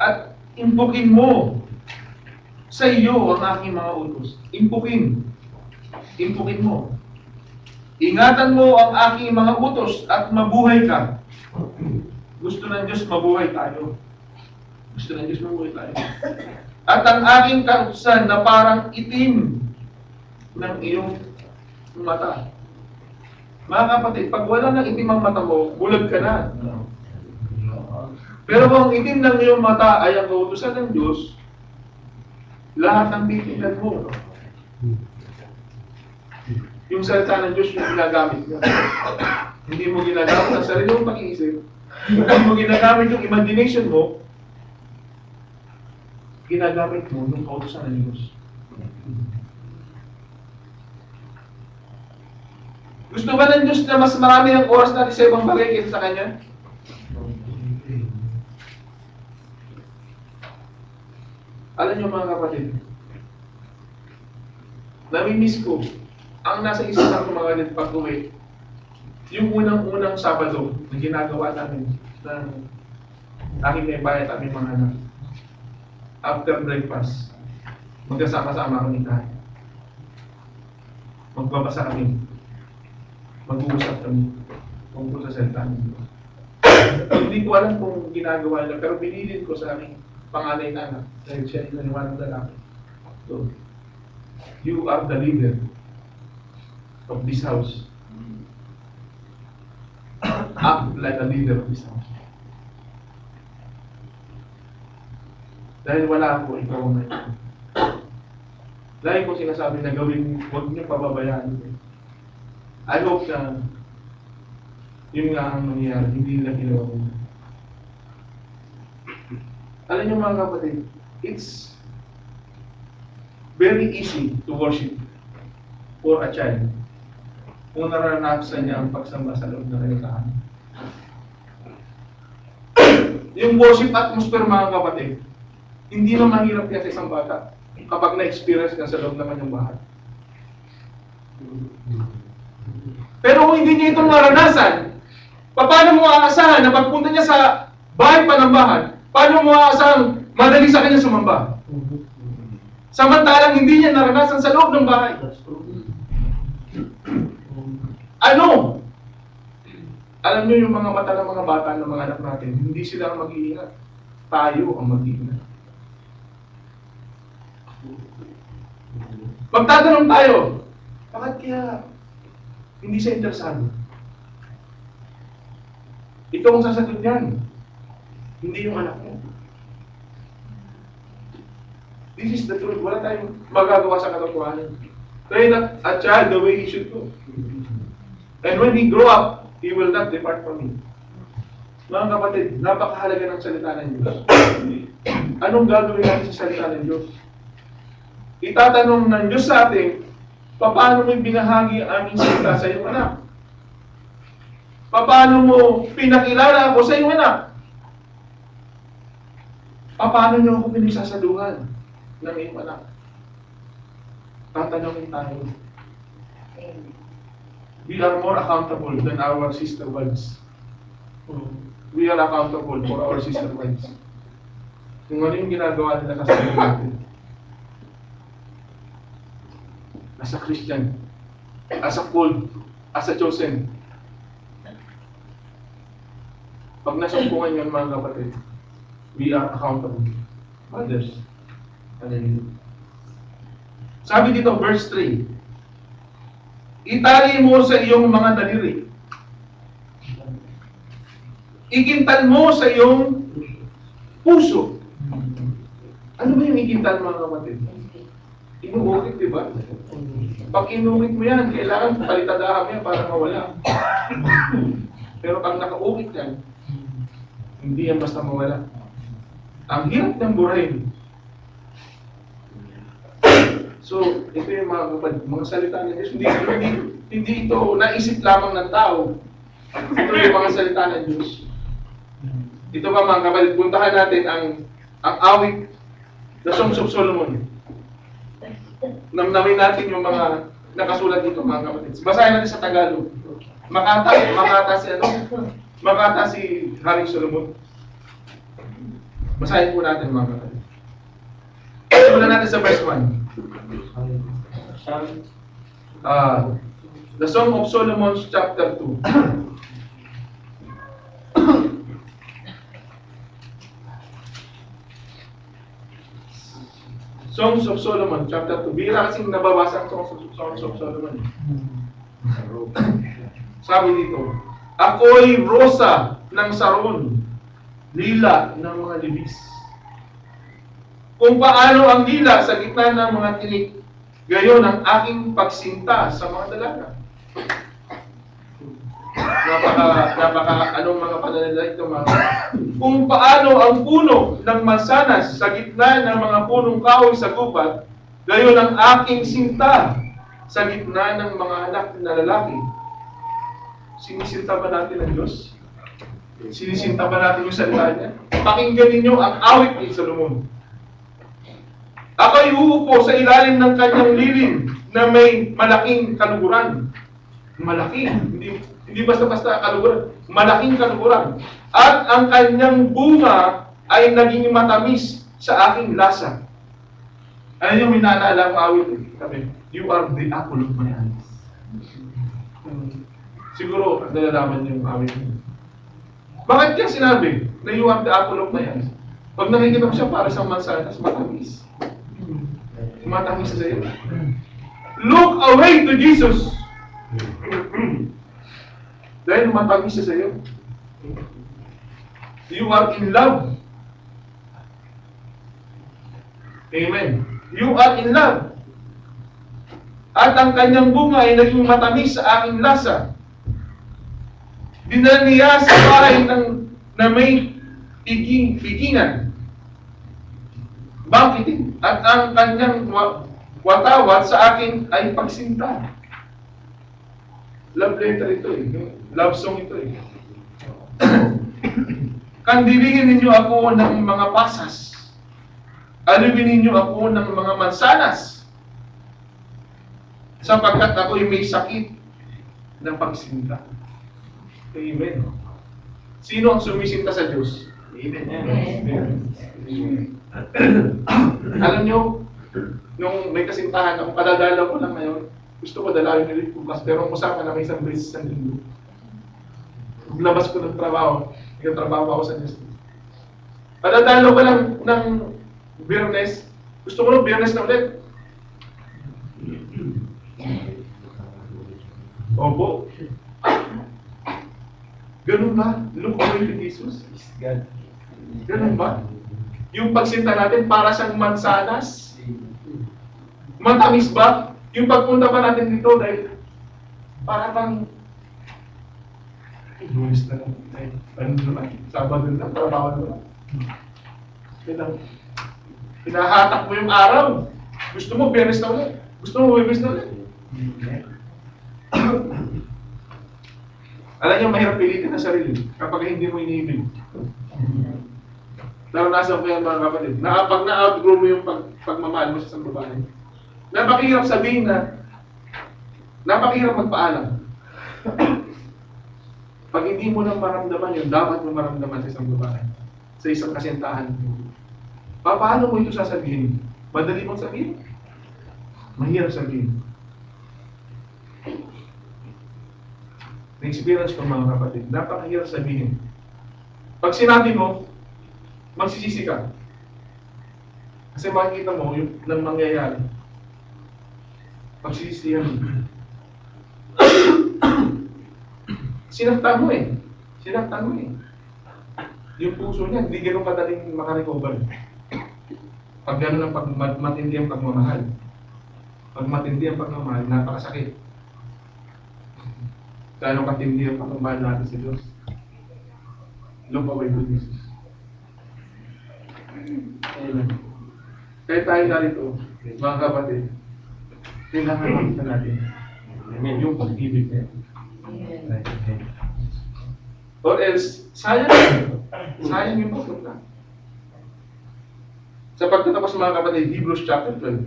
at impukin mo sa iyo ang aking mga utos. Impukin mo. Ingatan mo ang aking mga utos at mabuhay ka. Gusto ng Diyos mabuhay tayo. Gusto ng Diyos mabuhay tayo. At ang aking kautusan na parang itim ng iyong mata. Mga kapatid, pag wala ng itim ang mata mo, bulag ka na. Pero kung itim ng iyong mata ay ang kautusan ng Diyos, lahat ng titignan mo. Yung salita ng Diyos yung ginagamit mo. Hindi mo ginagamit ang sarili mong pag-iisip. Hindi mo ginagamit yung imagination mo. Ginagamit mo yung kautusan ng Diyos. Gusto ba ng Diyos na mas marami ang oras natin sa ibang bagay kaysa sa Kanya? Alam niyo mga kapatid, namimiss ko, ang nasa isip ng mga kapatid pag-uwi, yung unang-unang Sabado na ginagawa namin ng aking may bayat aming mga anak. After breakfast, magkasama-sama kami kain. Magbabasa kami. Mag-uusap kami. Tungkol sa salita ng Diyos. Hindi ko alam kung ginagawa nila, pero binilin ko sa aking panganay na anak. Dahil siya yung naniwanang lalaki. So, you are the leader of this house. Act like a leader of this house. Dahil wala ako, ikaw ang may. Dahil ko sinasabi na gawin, huwag niyo pababayaan. I hope na yun nga ang nangyayari, hindi nila ginawa mo. Alam niyo mga kapatid, it's very easy to worship for a child kung naranasan niya ang pagsamba sa loob ng kanilang. Yung worship atmosphere mga kapatid, hindi na mahirap yan sa isang bata kapag na-experience ka sa loob naman yung bahay. Pero kung hindi niya itong naranasan, paano mo aasahan na pagpunta niya sa bahay panambahan, paano mo aasahan madali sa kanya sumamba? Samantalang hindi niya naranasan sa loob ng bahay. Ano? Alam niyo yung mga mata ng mga bata ng mga anak natin, hindi sila ang mag-iingat. Tayo ang mag-iingat. Magtatanong tayo, bakit kaya hindi siya interesado? Ikaw ang sasagot niyan, hindi yung anak mo. This is the truth. Wala tayong magagawa sa katotohanan. Train a child the way he should go. And when he grow up, he will not depart from me. Mga kapatid, napakahalaga ng salita ng Diyos. Anong gagawin natin sa salita ng Diyos? Itatanong ng Diyos sa atin, paano mo binahagi ang aming salita sa iyong anak? Paano mo pinakilala ako sa iyong anak? Paano niyo ako pinagsasaluhan ng iyong anak? Tatanungin tayo. We are more accountable than our sister wives. We are accountable for our sister wives. Kung ano yung ginagawa nila kasama natin. As a Christian, as a called, as a chosen. Pag nasumpungan yun mga kapatid, we are accountable. Others. Hallelujah. Sabi dito, verse 3, itali mo sa iyong mga daliri. Ikintal mo sa iyong puso. Ano ba yung ikintal mga kapatid? Inuukit, di ba? Pag inuukit mo yan, kailangan palitadahan mo yan para mawala. Pero pag nakaukit yan, hindi yan basta mawala. Ang hirap ng burahin. So, ito yung mga salita ng Diyos. Hindi ito naisip lamang ng tao. Ito yung mga salita ng Diyos. Ito ba mga kapatid, puntahan natin ang awit, The Songs of Solomon. Namnamin natin yung mga nakasulat dito mga kapatid. Basahin natin sa Tagalog. Makata si Haring Solomon. Basahin po natin mga kapatid. Simulan natin sa verse 1. The Song of Solomon chapter 2. Songs of Solomon chapter 2. Bira kasing nababasa ang Songs of Solomon. Sabi dito, ako'y rosa ng Saron, lila ng mga libis. Kung paano ang lila sa gitna ng mga tinik, gayon ang aking pagsinta sa mga dalaga. Anong mga pananala ito mga. Kung paano ang puno ng mansanas sa gitna ng mga punong kahoy sa gubat, gayon ang aking sinta sa gitna ng mga anak na lalaki. Sinisinta ba natin ang Diyos? Sinisinta ba natin yung salita niya? Pakinggan ninyo ang awit ni Solomon. Ako'y uupo sa ilalim ng kanyang lilim na may malaking kaluguran. Malaki. Hindi basta-basta kaluguran. Malaking kaluguran. At ang kanyang bunga ay naging matamis sa aking lasa. Ano yung minaalala ang awit? Sabi, you are the apple of my eyes. Siguro, nalalaman niyo yung awit niyo. Bakit kaya sinabi na you are the apple of my eyes? Pag nakikita mo siya para sa mansanas, matamis. Matamis sa iyo. Look away to Jesus. Dahil matamis siya sa iyo. You are in love. Amen. You are in love. At ang kanyang bunga ay naging matamis sa aking lasa. Dinala niya sa bahay na may pigingan. Bangkitin. At ang kanyang watawat sa akin ay pagsinta. Love letter ito eh. Love song ito eh. Kandilingin ninyo ako ng mga pasas. Alubin ninyo ako ng mga mansanas. Sapagkat ako'y may sakit na pagsinta. Amen. Sino ang sumisinta sa Diyos? Amen. Amen. Alam nyo, nung may kasintahan ako, kadadala ko lang ngayon, gusto ko dalawin ulit bukas, pero usama na may isang beses sa linggo. Paglabas ko ng trabaho, nagtatrabaho ako sa Diyos. Padadalo ko lang ng Biyernes, gusto ko ng Biyernes na ulit. Opo. Ganun ba? Look away to Jesus? Ganun ba? Yung pagsinta natin para siyang mansanas? Matamis ba? Yung pagpunta pa natin dito dahil para bang Lunes na lang. Ano naman? Sabado na lang. Trabaho na lang. Pinahatak mo yung araw. Gusto mo, Biyernes na ulit. Gusto mo, Webes na ulit. Alam niyo, mahirap pilitin ang sarili kapag hindi mo iniibig. Naranasan ko yan mga kapatid. Pag na-outgrow mo yung pagmamahal mo sa isang babae, napakahirap sabihin na, napakahirap magpaalam. Pag hindi mo nang maramdaman yun, dapat mo maramdaman sa isang babae, sa isang kasintahan. Paano mo ito sasabihin? Madali mong sabihin? Mahirap sabihin. Na-experience ko mga kapatid, napakahirap sabihin. Pag sinabi mo, magsisisi ka. Kasi makikita mo yung nang mangyayari. Pagsisisihan mo. Sinaktan mo eh. Sinaktan mo eh. Yung puso niya, hindi ganun kadaling makarecover. Pag gano'n ang matindi ang pagmamahal. Pag matindi ang pagmamahal, napakasakit. Gano'ng katindi ang pagmamahal natin sa Diyos. Look away with Jesus. Amen. Kaya tayo narito, mga kapatid, kailangan makita natin yung pag-ibig niya. Or else, sayang yung pagpunta. Sa pagtatapos mga kapatid, Hebrews chapter 12.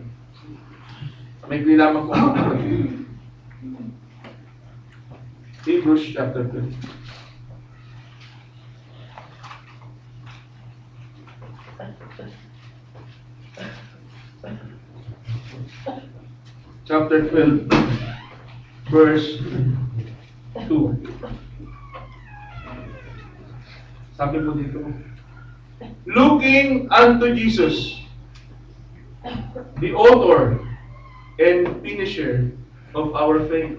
May lamang po. Hebrews chapter 12. Chapter 12, verse 2. Sabi po dito, looking unto Jesus, the author and finisher of our faith,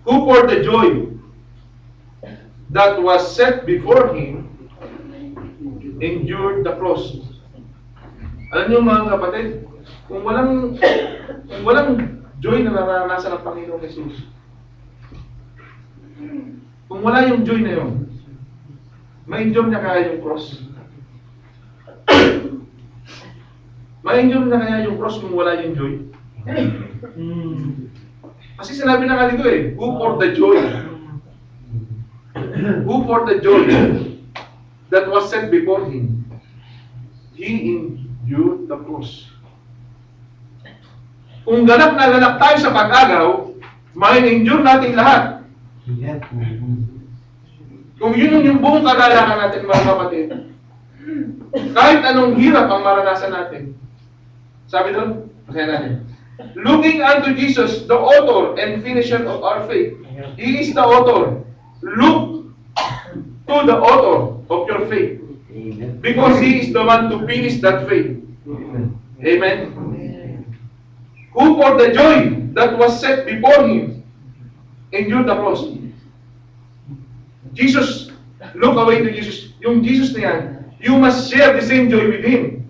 who for the joy that was set before him endured the cross. Alam niyo mga kapatid, kung walang joy na naranasan ng Panginoong Jesus, kung wala yung joy na yun, ma-enjoy niya kaya yung cross. Ma-enjoy niya kaya yung cross kung wala yung joy. Kasi sinabi na nga dito eh, who for the joy that was set before him, he endured the cross. Kung ganap na ganap tayo sa pag-agaw, ma-endure natin lahat. Kung yun yung buong kagalakan natin mga kapatid, kahit anong hirap ang maranasan natin, sabi doon, pasaya natin, looking unto Jesus, the author and finisher of our faith. He is the author. Look to the author of your faith. Because He is the one to finish that faith. Amen. Who for the joy that was set before Him endured the cross. Jesus, look away to Jesus. Yung Jesus na yan, you must share the same joy with Him.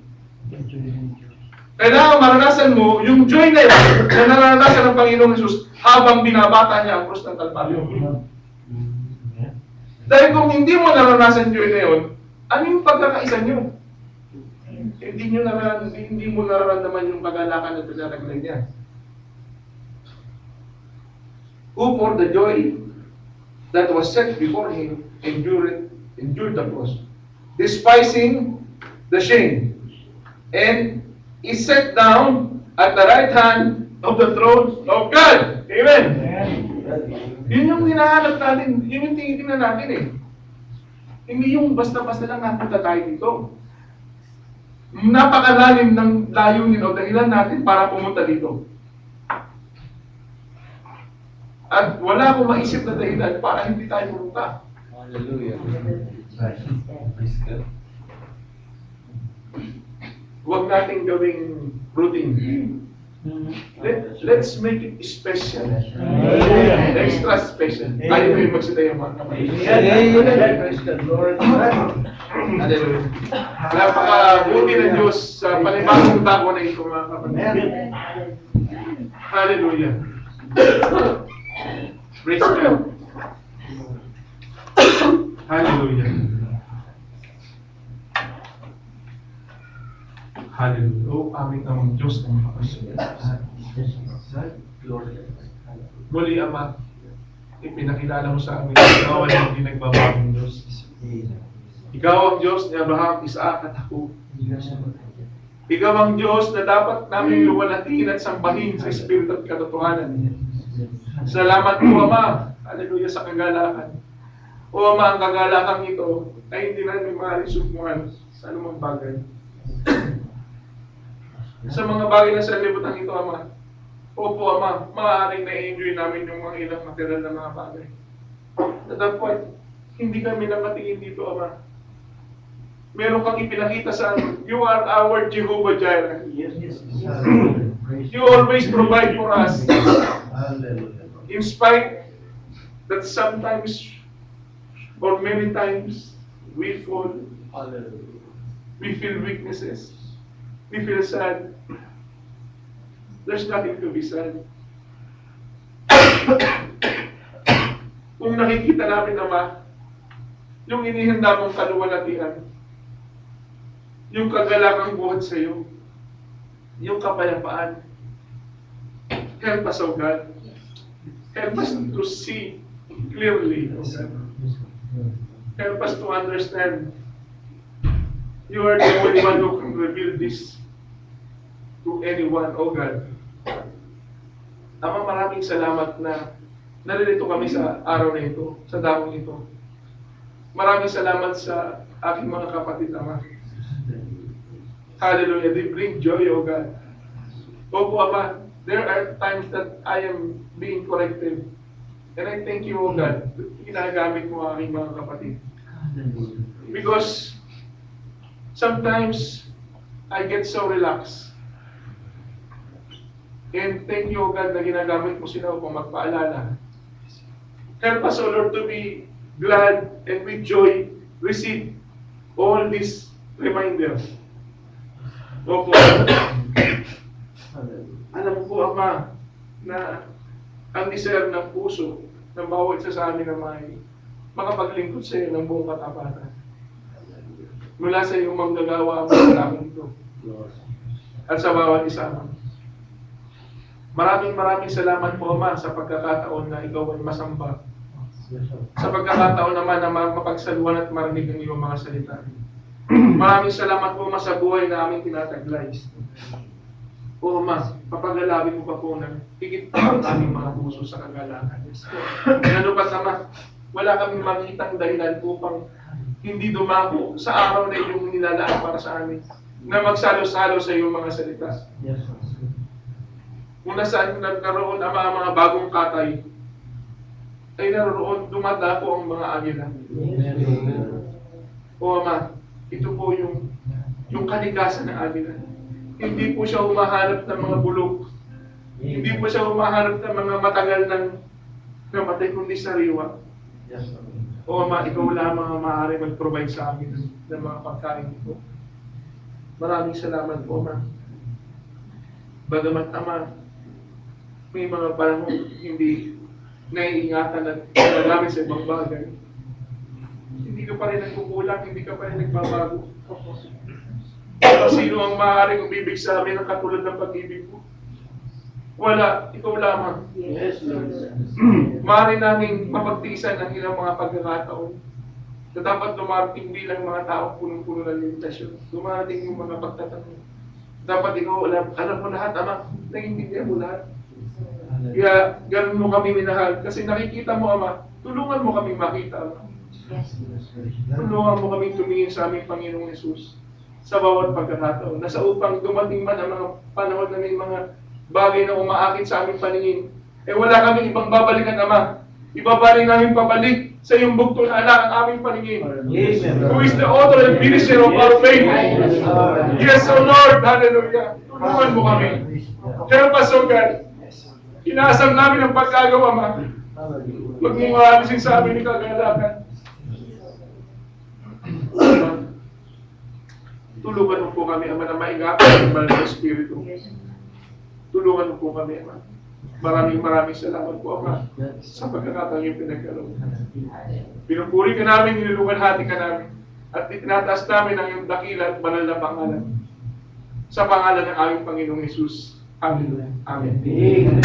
Kailangan maranasan mo yung joy na yun na naranasan ng Panginoong Jesus habang binabata niya ang krus ng Kalbaryo. Dahil kung hindi mo naranasan yung joy na yun, ano yung pagkakaisa niyo? Hindi mo nararamdaman yung pagalakan at pinaraglay niya. Who for the joy that was set before him endured the cross, despising the shame, and is set down at the right hand of the throne of God. Amen. Yun yung hinahanap natin, yun yung tinitingnan natin eh. Hindi yung basta-basta lang napunta tayo dito. Napakalalim ng layunin o dahilan natin para pumunta dito. At wala akong maisip na dahilan para hindi tayo pumunta. Hallelujah. Huwag natin gawing routine. Let's make it special. Extra special. Tayo mo yung magsita yung mga kapatid. Hallelujah. Napaka-buti ng Diyos sa panibagong bago na ito mga kapatid. Hallelujah. Praise God. Hallelujah. Hallelujah. O aming amang Diyos ng makapasya. Muli, Ama, ipinakilala mo sa amin, ikaw ay hindi nagbabagong Diyos. Ikaw ang Diyos ni Abraham, Isaac at Jacob. Ikaw ang Diyos na dapat namin luwalhatiin at sambahin sa Espiritu at katotohanan. Salamat po, Ama. Hallelujah sa kagalakan. O Ama, ang kagalakang ito ay hindi namin maaaring sumuhan sa anumang bagay. Sa mga bagay na sa libutan ito, Ama, opo, Ama, maaaring na-enjoy namin yung mga ilang material na mga bagay. At that point, hindi kami nakatingin dito, Ama. Meron kang ipinakita sa amin. You are our Jehovah Jireh. You always provide for us. In spite that sometimes or many times we fall, we feel weaknesses, we feel sad. There's nothing to be sad. Kung nakikita namin, Ama, yung inihanda mong kaluwalhatian, yung kagalakang buhat sa iyo, yung kapayapaan, help us, O God. Help us to see clearly, O God. Help us to understand you are the only one who can reveal this to anyone, O God. Ama, maraming salamat na naririto kami sa araw na ito, sa dakong ito. Maraming salamat sa aking mga kapatid, Ama. Hallelujah. They bring joy, O God. Opo, Ama, there are times that I am being corrected. And I thank you, O God, ginagamit mo ang aking mga kapatid. Because sometimes I get so relaxed. And thank you, O God, na ginagamit mo sila upang magpaalala. Help us, O Lord, to be glad and with joy receive all these reminders. Opo. Alam mo po, Ama, na ang desire ng puso ng bawat isa sa amin na may makapaglingkod sa iyo ng buong katapatan. Mula sa iyong manggagawa ang sa amin ito. At sa bawat isa. Maraming salamat po, Ama, sa pagkakataon na ikaw ay masamba. Sa pagkakataon naman na mapagsaluhan at marinig ang iyong mga salita. Maraming salamat po, Ama, sa buhay na aming tinataglay. O Ama, papagalawin mo pa po ng higit pa ang aming mga puso sa kagalakan. Ano pa, Ama, wala kaming makitang dahilan upang hindi dumako sa araw na iyong nilalaan para sa amin na magsalo-salo sa iyong mga salita. Kung nasaan nagkaroon, Ama, ang mga bagong katay, ay naroon dumadako ang mga agila. O Ama, ito po yung kalikasan ng agila. Hindi po siya humahanap ng mga bulok. Hindi po siya humahanap ng mga matagal ng namatay, kundi sariwa. O Ama, ikaw lamang ang maaari mag-provide sa amin ng mga pagkain ito. Maraming salamat po, Ama. Bagamat, Ama, may mga panahon hindi naiingatan at nalagamit sa ibang bagay. Hindi ka pa rin nagkukulang, hindi ka pa rin nagbabago. Sino ang maaaring umibig sa amin ng katulad ng pag-ibig mo? Wala, ikaw lamang. Yes, Lord. Maaari naming mapagtiisan ng ilang mga pagkakataon na dapat dumarating bilang mga tao punong-puno ng limitasyon. Dumarating yung mga pagtatanong. Dapat ikaw alam mo lahat, Ama. Naiintindihan mo lahat. Kaya ganun mo kami minahal. Kasi nakikita mo, Ama, tulungan mo kami makita, Ama. Tulungan mo kami tumingin sa aming Panginoong Yesus sa bawat pagkakataon. Nasa upang dumating man ang mga panahon na may mga bagay na umaakit sa aming paningin, eh wala kaming ibang babalikan, Ama. Ibabalik namin pabalik sa iyong bugtong na anak ang aming paningin. Amen. Who is the author and finisher of our faith. Yes, O Lord. Hallelujah. Tulungan mo kami. Help us, O God. Inaasam namin ang pagkagawa, Ama. Huwag mong alisin sa amin ni kagalakan. Tulungan mo po kami, Ama, na maigapan ang banal na Espiritu. Tulungan mo po kami, Ama. Maraming salamat po, Ama, sa pagkakataon yung pinagkaloob. Pinupuri ka namin, niluluwalhati ka namin, at itinataas namin ang iyong dakila at banal na pangalan. Sa pangalan ng aming Panginoong Yesus. Amen. Amen.